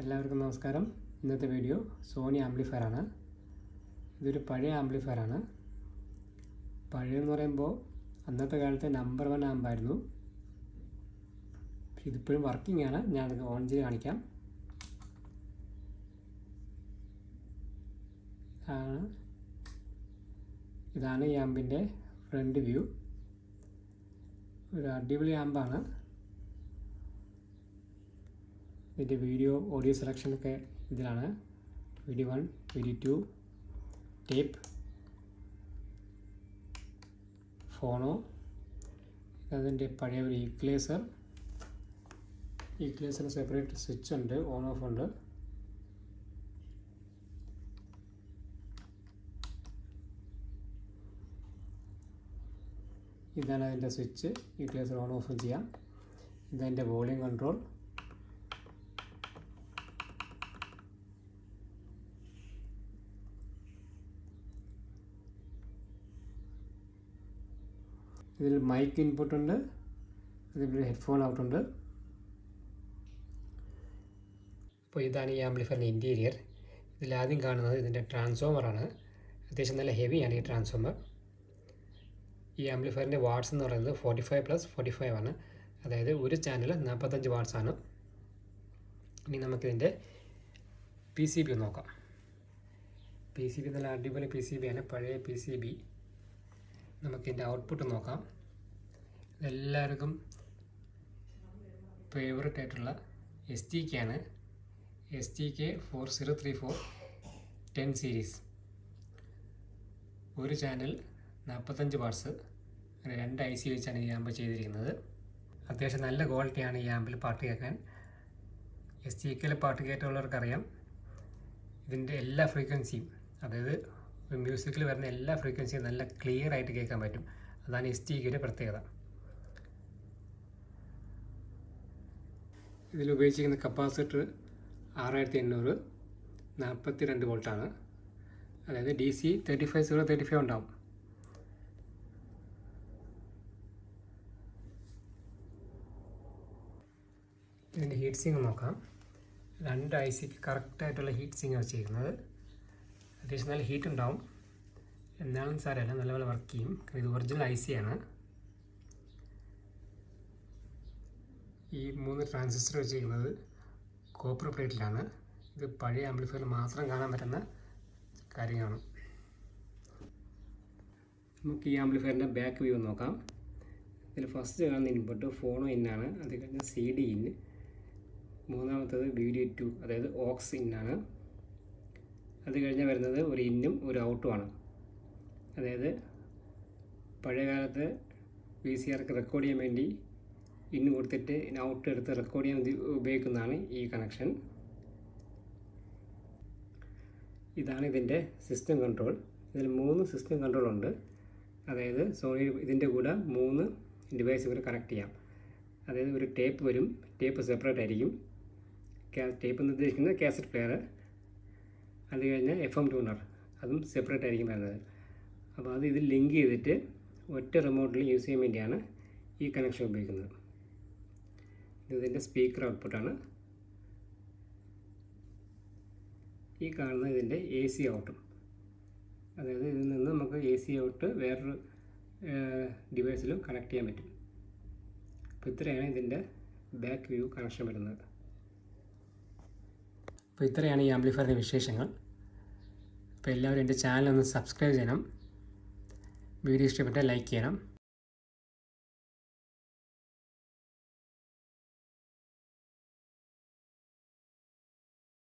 എല്ലാവർക്കും നമസ്കാരം. ഇന്നത്തെ വീഡിയോ സോണി ആംപ്ലിഫയർ ആണ്. ഇതൊരു പഴയ ആംപ്ലിഫയർ ആണ്. പഴയെന്ന് പറയുമ്പോൾ അന്നത്തെ കാലത്തെ നമ്പർ 1 ആമ്പായിരുന്നു. ഇതിപ്പോഴും വർക്കിംഗ് ആണ്. ഞാനത് ഓൺ ചെയ്ത് കാണിക്കാം. ഇതാണ് ഈ ആമ്പിൻ്റെ ഫ്രണ്ട് വ്യൂ. ഒരു അടിപൊളി ആമ്പാണ്. ഇതിൻ്റെ വീഡിയോ ഓഡിയോ സെലക്ഷനൊക്കെ ഇതിലാണ്. വീഡിയോ 1, വീഡിയോ 2, ടേപ്പ്, ഫോണോ. അതിൻ്റെ പഴയ ഒരു ഈക്വലൈസറിന് സെപ്പറേറ്റ് സ്വിച്ച് ഉണ്ട്, ഓൺ ഓഫ് ഉണ്ട്. ഇതാണ് അതിൻ്റെ സ്വിച്ച്. ഈക്വലൈസർ ഓൺ ഓഫ് ചെയ്യാം. ഇതതിൻ്റെ വോളിയം കൺട്രോൾ. ഇതിൽ മൈക്ക് ഇൻപുട്ട് ഉണ്ട്, അതിൽ ഹെഡ്ഫോൺ ഔട്ട് ഉണ്ട്. അപ്പോൾ ഇതാണ് ഈ ആംപ്ലിഫയറിൻ്റെ ഇൻറ്റീരിയർ. ഇതിലാദ്യം കാണുന്നത് ഇതിൻ്റെ ട്രാൻസ്ഫോമറാണ്. അത്യാവശ്യം നല്ല ഹെവിയാണ് ഈ ട്രാൻസ്ഫോമർ. ഈ ആംപ്ലിഫയറിൻ്റെ വാട്ട്സ് എന്ന് പറയുന്നത് 45+45 ആണ്. അതായത് ഒരു ചാനൽ 45 വാട്ട്സ് ആണ്. ഇനി നമുക്കിതിൻ്റെ PCB നോക്കാം. PCB നല്ല അടിപൊളി PCB ആണ്, പഴയ PCB. നമുക്കിതിൻ്റെ ഔട്ട്പുട്ട് നോക്കാം. ഇതെല്ലാവർക്കും ഫേവറേറ്റ് ആയിട്ടുള്ള STK ആണ്. STK 403410 series. ഒരു ചാനൽ 45 വാട്ട്സ്. അങ്ങനെ 2 IC വെച്ചാണ് ഈ ആമ്പ് ചെയ്തിരിക്കുന്നത്. അത്യാവശ്യം നല്ല ക്വാളിറ്റിയാണ് ഈ ആമ്പിൽ പാട്ട് കേൾക്കാൻ. STKയിൽ പാട്ട് കേട്ടുള്ളവർക്കറിയാം ഇതിൻ്റെ എല്ലാ ഫ്രീക്വൻസിയും, അതായത് ഒരു മ്യൂസിക്കിൽ വരുന്ന എല്ലാ ഫ്രീക്വൻസിയും നല്ല ക്ലിയർ ആയിട്ട് കേൾക്കാൻ പറ്റും. അതാണ് STKയുടെ പ്രത്യേകത. ഇതിൽ ഉപയോഗിച്ചിരിക്കുന്ന കപ്പാസിറ്റർ 6800 42 വോൾട്ടാണ്. അതായത് DC 35 ഉണ്ടാവും. ഇതിൻ്റെ ഹീറ്റ് സിങ്ക് നോക്കാം. 2 ICക്ക് കറക്റ്റായിട്ടുള്ള ഹീറ്റ് സിങ്ക് വെച്ചിരിക്കുന്നത്. അത്യാവശ്യം നല്ല ഹീറ്റ് ഉണ്ടാവും, എന്നാലും സാരമല്ല, നല്ലപോലെ വർക്ക് ചെയ്യും. ഇത് ഒറിജിനൽ IC ആണ്. ഈ 3 ട്രാൻസിസ്റ്റർ വെച്ചിരിക്കുന്നത് കോപ്പർ പ്ലേറ്റിലാണ്. ഇത് പഴയ ആംപ്ലിഫയറിൽ മാത്രം കാണാൻ പറ്റുന്ന കാര്യമാണ്. നമുക്ക് ഈ ആംപ്ലിഫയറിൻ്റെ ബാക്ക് വ്യൂ നോക്കാം. ഇതിൽ ഫസ്റ്റ് കാണുന്ന ഇൻപുട്ട് ഫോണോ ഇന്നാണ്. അത് കഴിഞ്ഞ് CD ഇൻ. മൂന്നാമത്തത് വീഡിയോ 2, അതായത് ഓക്സ് ഇന്നാണ്. അത് കഴിഞ്ഞ് വരുന്നത് ഒരു ഇന്നും ഒരു ഔട്ടുമാണ്. അതായത് പഴയകാലത്ത് VCRക്ക് റെക്കോർഡ് ചെയ്യാൻ വേണ്ടി ഇന്ന് കൊടുത്തിട്ട് ഔട്ട് എടുത്ത് റെക്കോർഡ് ചെയ്യാൻ ഉപയോഗിക്കുന്നതാണ് ഈ കണക്ഷൻ. ഇതാണ് ഇതിൻ്റെ സിസ്റ്റം കൺട്രോൾ. ഇതിൽ 3 സിസ്റ്റം കൺട്രോൾ ഉണ്ട്. അതായത് സോണി ഇതിൻ്റെ കൂടെ 3 ഡിവൈസുകൾ കണക്ട് ചെയ്യാം. അതായത് ഒരു ടേപ്പ് വരും, ടേപ്പ് സെപ്പറേറ്റ് ആയിരിക്കും. ടേപ്പ് എന്ന് ഉദ്ദേശിക്കുന്നത് കാസറ്റ് പ്ലെയർ. അത് കഴിഞ്ഞ് FM ട്യൂണർ, അതും സെപ്പറേറ്റ് ആയിരിക്കും വരുന്നത്. അപ്പോൾ അത് ഇതിൽ ലിങ്ക് ചെയ്തിട്ട് ഒറ്റ റിമോട്ടിൽ യൂസ് ചെയ്യാൻ വേണ്ടിയാണ് ഈ കണക്ഷൻ ഉപയോഗിക്കുന്നത്. ഇതിൻ്റെ സ്പീക്കർ ഔട്ട്പുട്ടാണ്. ഈ കാണുന്നത് ഇതിൻ്റെ AC ഔട്ടും. അതായത് ഇതിൽ നിന്ന് നമുക്ക് AC ഔട്ട് വേറൊരു ഡിവൈസിലും കണക്ട് ചെയ്യാൻ പറ്റും. അപ്പോൾ ഇത്രയാണ് ഇതിൻ്റെ ബാക്ക് വ്യൂ കണക്ഷൻ വരുന്നത്. അപ്പോൾ ഇത്രയാണ് ഈ ആംപ്ലിഫയറിൻ്റെ വിശേഷങ്ങൾ. അപ്പോൾ എല്ലാവരും എൻ്റെ ചാനൽ ഒന്ന് സബ്സ്ക്രൈബ് ചെയ്യണം. വീഡിയോ ഇഷ്ടപ്പെട്ടാൽ ലൈക്ക് ചെയ്യണം.